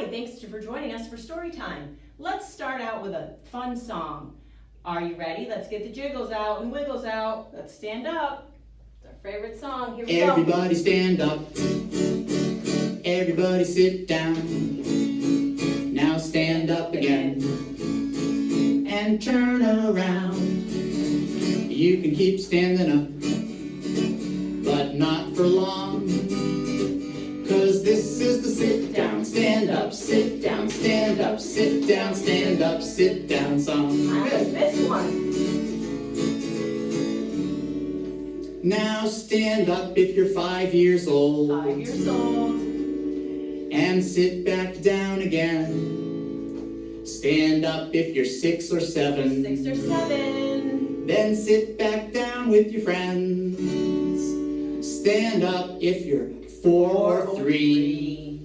Hi, thanks for joining us for story time. Let's start out with a fun song. Are you ready? Let's get the jiggles out and wiggles out. Let's stand up. It's our favorite song. Here we go. Everybody stand up. Everybody sit down. Now stand up again and turn around. You can keep standing up, but not for long. 'Cause this is the sit down, stand up, sit down, stand up, sit down, stand up, sit down song. I like this one. Now stand up if you're 5 years old. 5 years old. And sit back down again. Stand up if you're 6 or 7. 6 or 7. Then sit back down with your friends. Stand up if you're 4 or 3.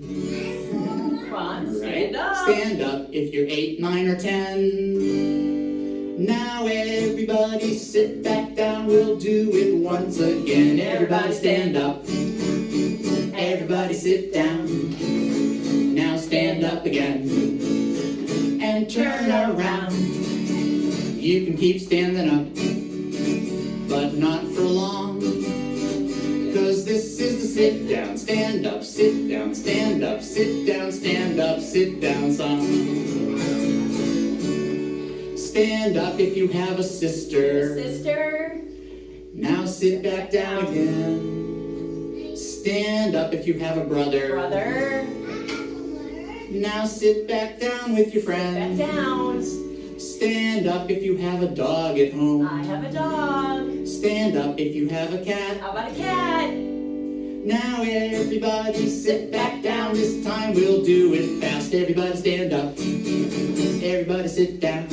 Come on, stand up. Stand up if you're 8, 9, or 10. Now everybody sit back down. We'll do it once again. Everybody stand up. Everybody sit down. Now stand up again and turn around. You can keep standing up, but not for long. 'Cause this is the sit down, stand up, sit down, stand up, sit down, stand up, sit down song. Stand up if you have a sister. Sister. Now sit back down again. Stand up if you have a brother. Brother. Now sit back down with your friends. Back down. Stand up if you have a dog at home. I have a dog. Stand up if you have a cat. How about a cat? Now everybody sit back down. This time we'll do it fast. Everybody stand up. Everybody sit down.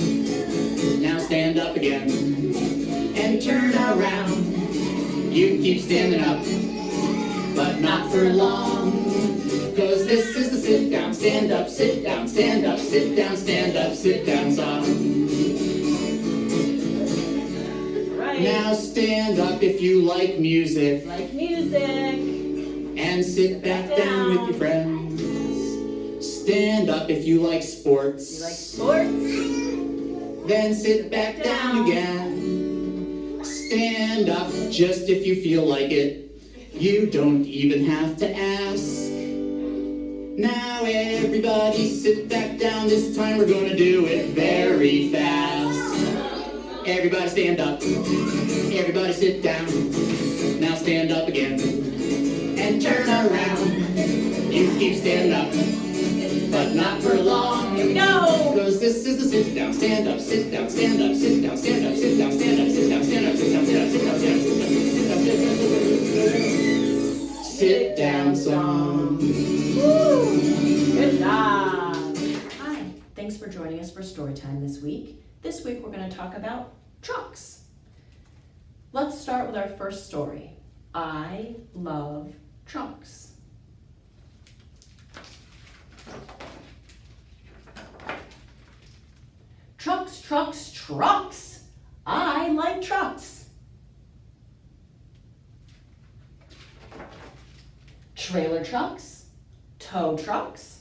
Now stand up again and turn around. You can keep standing up, but not for long. 'Cause this is the sit down, stand up, sit down, stand up, sit down, stand up, sit down song. Right. Now stand up if you like music. Like music. And sit back down with your friends. Stand up if you like sports. You like sports? Then sit back down again. Stand up just if you feel like it. You don't even have to ask. Now everybody sit back down. This time we're gonna do it very fast. Everybody stand up. Everybody sit down. Now stand up again and turn around. You keep standing up, but not for long. Here we go. 'Cause this is the sit down, stand up, sit down, stand up, sit down, stand up, sit down, stand up, sit down, stand up, sit down, sit down, sit down, sit down, sit down, sit down, sit down song. Woo! Good job. Hi, thanks for joining us for Storytime this week. This week we're going to talk about trucks. Let's start with our first story. I love trucks. Trucks, trucks, trucks. I like trucks. Trailer trucks, tow trucks,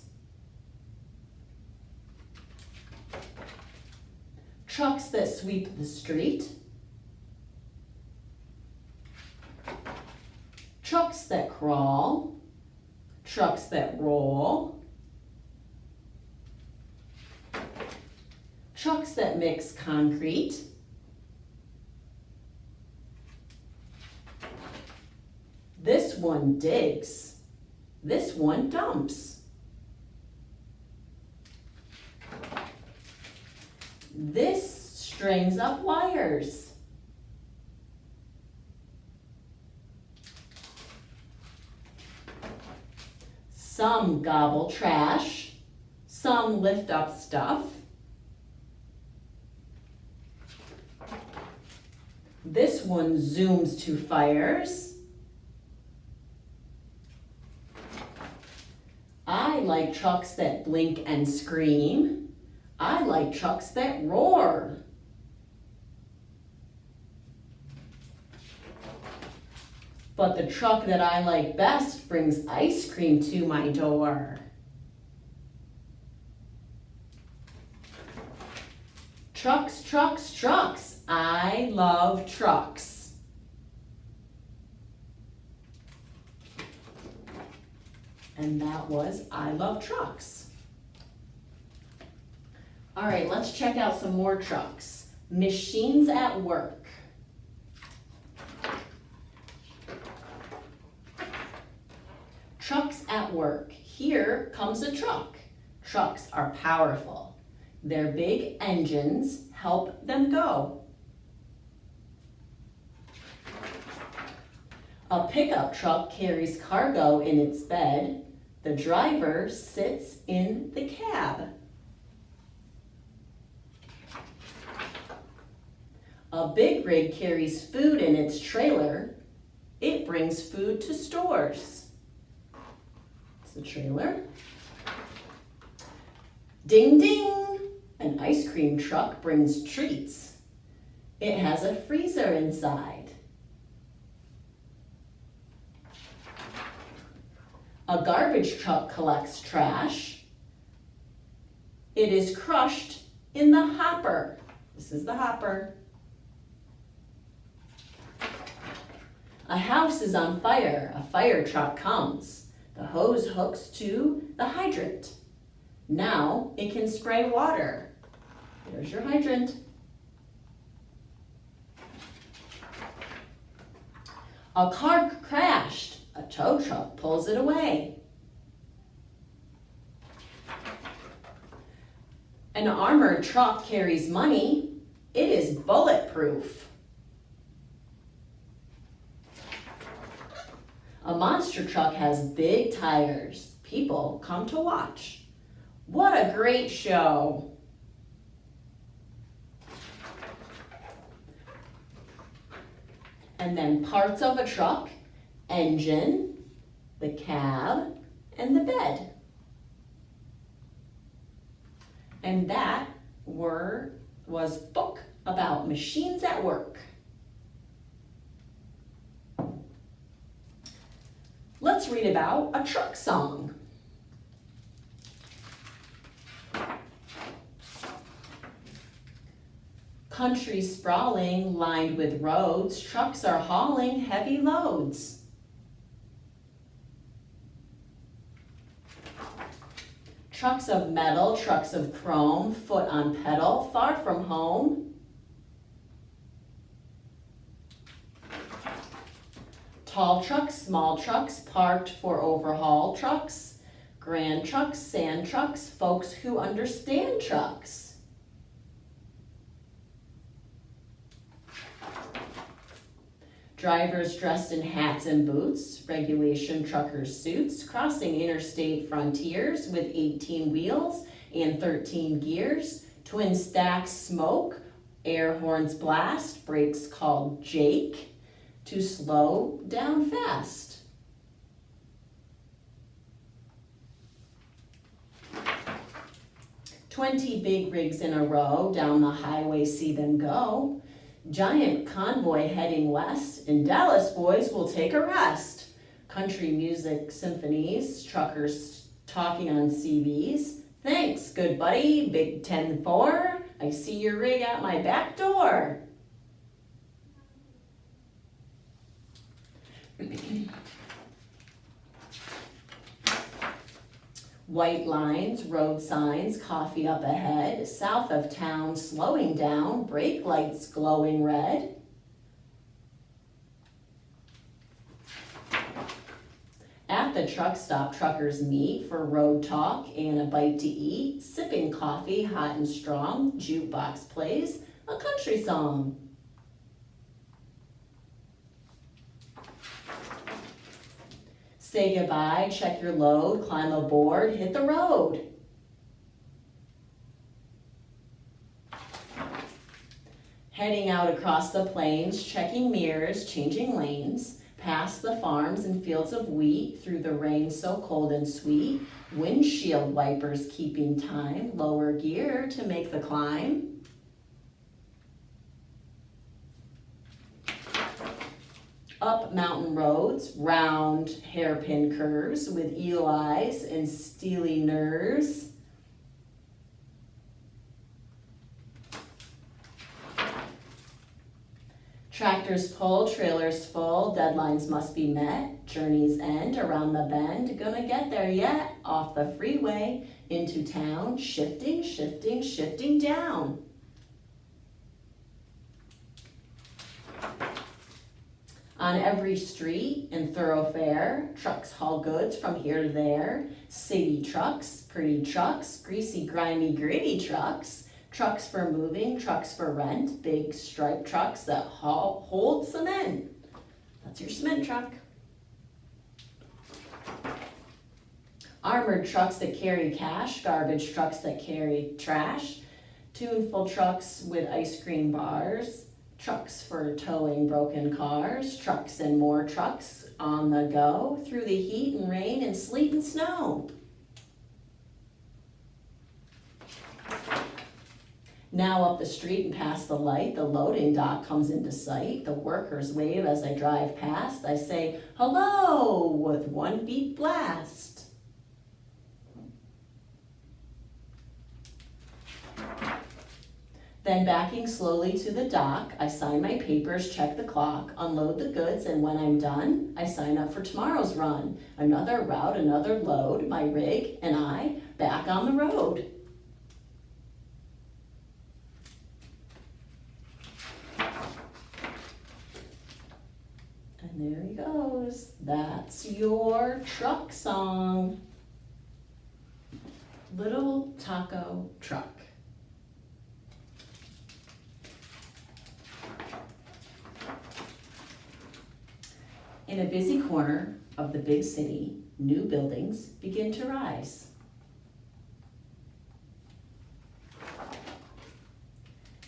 trucks that sweep the street, trucks that crawl, trucks that roll, trucks that mix concrete, this one digs. This one dumps. This strings up wires. Some gobble trash. Some lift up stuff. This one zooms to fires. I like trucks that blink and scream. I like trucks that roar. But the truck that I like best brings ice cream to my door. Trucks, trucks, trucks. I love trucks. And that was I love trucks. All right, let's check out some more trucks. Machines at work. Trucks at work. Here comes a truck. Trucks are powerful. Their big engines help them go. A pickup truck carries cargo in its bed. The driver sits in the cab. A big rig carries food in its trailer. It brings food to stores. It's the trailer. Ding, ding! An ice cream truck brings treats. It has a freezer inside. A garbage truck collects trash. It is crushed in the hopper. This is the hopper. A house is on fire. A fire truck comes. The hose hooks to the hydrant. Now it can spray water. There's your hydrant. A car crashed. A tow truck pulls it away. An armored truck carries money. It is bulletproof. A monster truck has big tires. People come to watch. What a great show! And then parts of a truck, engine, the cab, and the bed. And that was book about machines at work. Let's read about a truck song. Country sprawling, lined with roads, trucks are hauling heavy loads. Trucks of metal, trucks of chrome, foot on pedal, far from home. Tall trucks, small trucks, parked for overhaul trucks, grand trucks, sand trucks, folks who understand trucks. Drivers dressed in hats and boots, regulation truckers' suits, crossing interstate frontiers with 18 wheels and 13 gears, twin stacks smoke, air horns blast, brakes called Jake, to slow down fast. "20 big rigs in a row, down the highway see them go. Giant convoy heading west, and Dallas boys will take a rest. Country music symphonies, truckers talking on CBs. Thanks, good buddy, Big 10-4. I see your rig at my back door." White lines, road signs, coffee up ahead, south of town slowing down, brake lights glowing red. At the truck stop, truckers meet for road talk and a bite to eat, sipping coffee hot and strong, jukebox plays a country song. Say goodbye, check your load, climb aboard, hit the road. Heading out across the plains, checking mirrors, changing lanes, past the farms and fields of wheat, through the rain so cold and sweet, windshield wipers keeping time, lower gear to make the climb. Up mountain roads, round hairpin curves with eel eyes and steely nerves. Tractors pull, trailers full, deadlines must be met, journeys end around the bend, gonna get there yet, off the freeway, into town, shifting, shifting, shifting down. On every street and thoroughfare, trucks haul goods from here to there, city trucks, pretty trucks, greasy, grimy, gritty trucks, trucks for moving, trucks for rent, big striped trucks that hold cement. That's your cement truck. Armored trucks that carry cash, garbage trucks that carry trash, tuneful trucks with ice cream bars, trucks for towing broken cars, trucks and more trucks on the go through the heat and rain and sleet and snow. Now up the street and past the light, the loading dock comes into sight. The workers wave as I drive past. I say, hello, with one beat blast. Then backing slowly to the dock, I sign my papers, check the clock, unload the goods, and when I'm done, I sign up for tomorrow's run. Another route, another load, my rig and I back on the road. And there he goes. That's your truck song. Little Taco Truck. In a busy corner of the big city, new buildings begin to rise.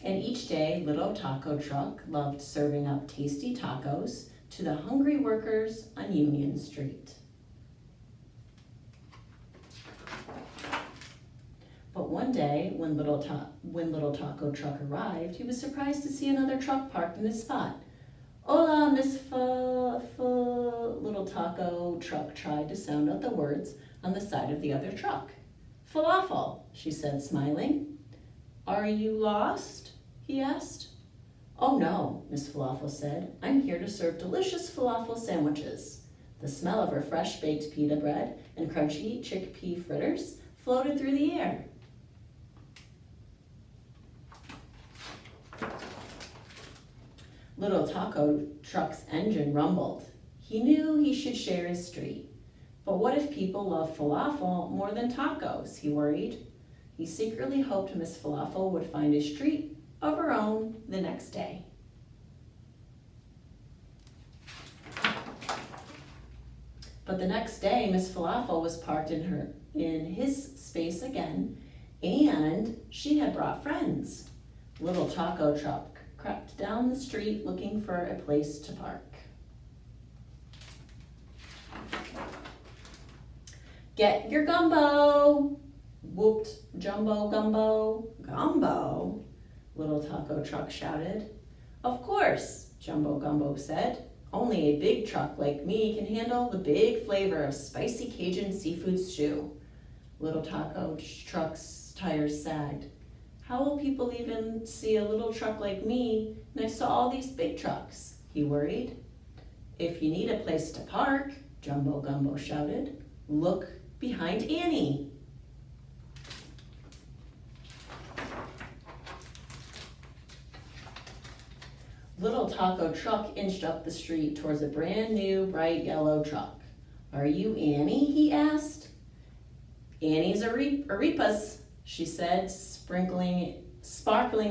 And each day, Little Taco Truck loved serving up tasty tacos to the hungry workers on Union Street. But one day, when Little Taco Truck arrived, he was surprised to see another truck parked in his spot. Hola, Miss Little Taco Truck tried to sound out the words on the side of the other truck. Falafel, she said, smiling. Are you lost? He asked. Oh no, Miss Falafel said. I'm here to serve delicious falafel sandwiches. The smell of her fresh baked pita bread and crunchy chickpea fritters floated through the air. Little Taco Truck's engine rumbled. He knew he should share his street. But what if people love falafel more than tacos, he worried. He secretly hoped Miss Falafel would find a street of her own the next day. But the next day, Miss Falafel was parked in his space again, and she had brought friends. Little Taco Truck crept down the street looking for a place to park. Get your gumbo, whooped Jumbo Gumbo. Gumbo? Little Taco Truck shouted. Of course, Jumbo Gumbo said. Only a big truck like me can handle the big flavor of spicy Cajun seafood stew. Little Taco Truck's tires sagged. How will people even see a little truck like me next to all these big trucks? He worried. If you need a place to park, Jumbo Gumbo shouted, look behind Annie. Little Taco Truck inched up the street towards a brand new bright yellow truck. Are you Annie? He asked. Annie's arepas, she said, sparkling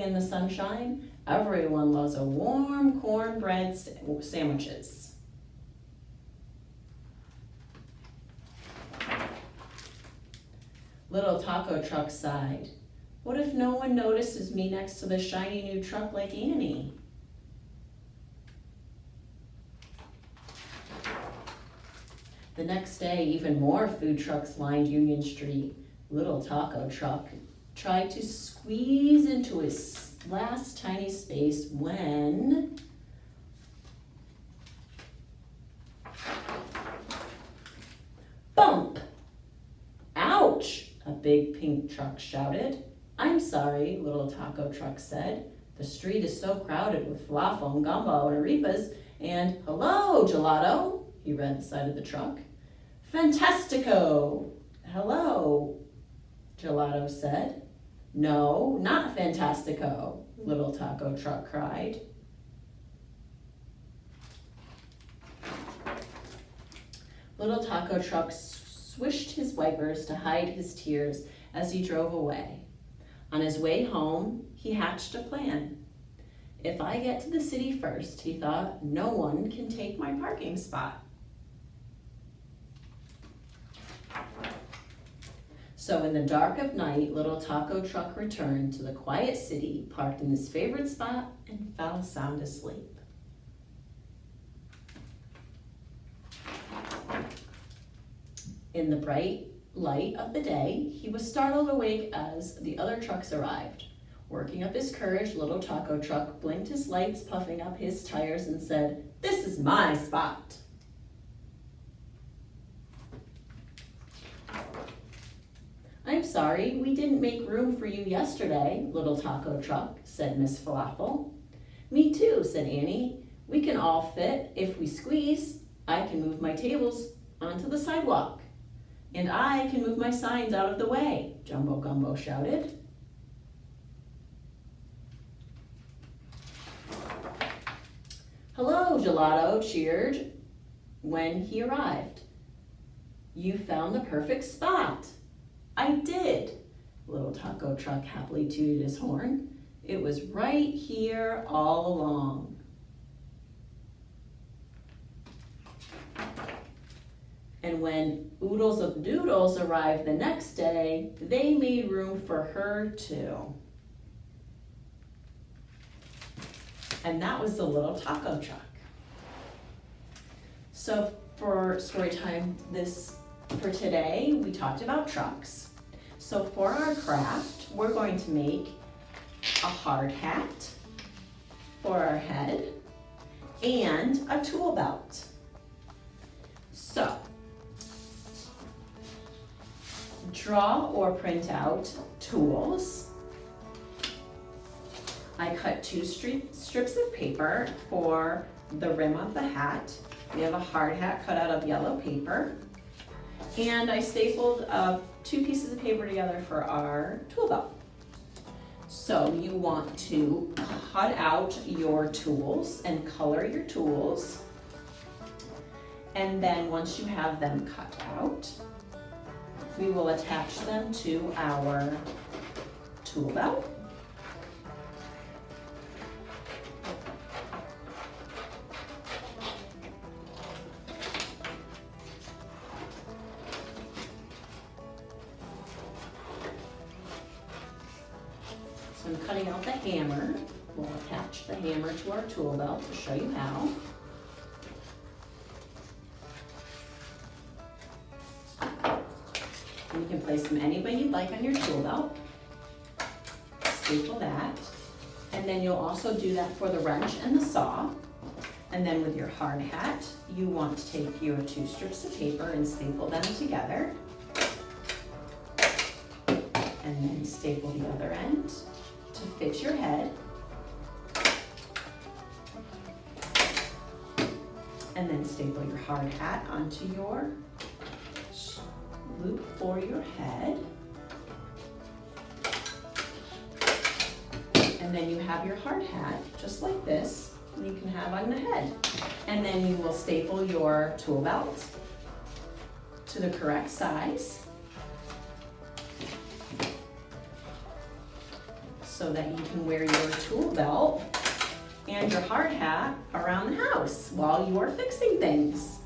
in the sunshine. Everyone loves a warm cornbread sandwiches. Little Taco Truck sighed. What if no one notices me next to the shiny new truck like Annie? The next day, even more food trucks lined Union Street. Little Taco Truck tried to squeeze into his last tiny space when bump! Ouch! A big pink truck shouted. I'm sorry, Little Taco Truck said. The street is so crowded with falafel and gumbo and arepas and, hello, gelato, he read the side of the truck. Fantastico. Hello, gelato said. No, not fantastico, little taco truck cried. Little taco truck swished his wipers to hide his tears as he drove away. On his way home, he hatched a plan. If I get to the city first, he thought, no one can take my parking spot. So in the dark of night, little taco truck returned to the quiet city, parked in his favorite spot, and fell sound asleep. In the bright light of the day, he was startled awake as the other trucks arrived. Working up his courage, little taco truck blinked his lights, puffing up his tires, and said, "This is my spot." "I'm sorry, we didn't make room for you yesterday, little taco truck," said Miss Falafel. "Me too," said Annie. "We can all fit if we squeeze. I can move my tables onto the sidewalk. And I can move my signs out of the way," Jumbo Gumbo shouted. "Hello," Gelato cheered when he arrived. "You found the perfect spot." "I did," little taco truck happily tooted his horn. "It was right here all along." And when Oodles of Doodles arrived the next day, they made room for her too. And that was the little taco truck. So for story time for today, we talked about trucks. So for our craft, we're going to make a hard hat for our head and a tool belt. So draw or print out tools. I cut 2 strips of paper for the rim of the hat. We have a hard hat cut out of yellow paper. And I stapled 2 pieces of paper together for our tool belt. So you want to cut out your tools and color your tools. And then once you have them cut out, we will attach them to our tool belt. So I'm cutting out the hammer. We'll attach the hammer to our tool belt to show you how. And you can place them any way you'd like on your tool belt. Staple that. And then you'll also do that for the wrench and the saw. And then with your hard hat, you want to take your 2 strips of paper and staple them together. And then staple the other end to fit your head. And then staple your hard hat onto your loop for your head. And then you have your hard hat, just like this, you can have on the head. And then you will staple your tool belt to the correct size so that you can wear your tool belt and your hard hat around the house while you are fixing things.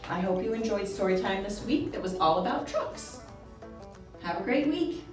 I hope you enjoyed Storytime this week that was all about trucks. Have a great week.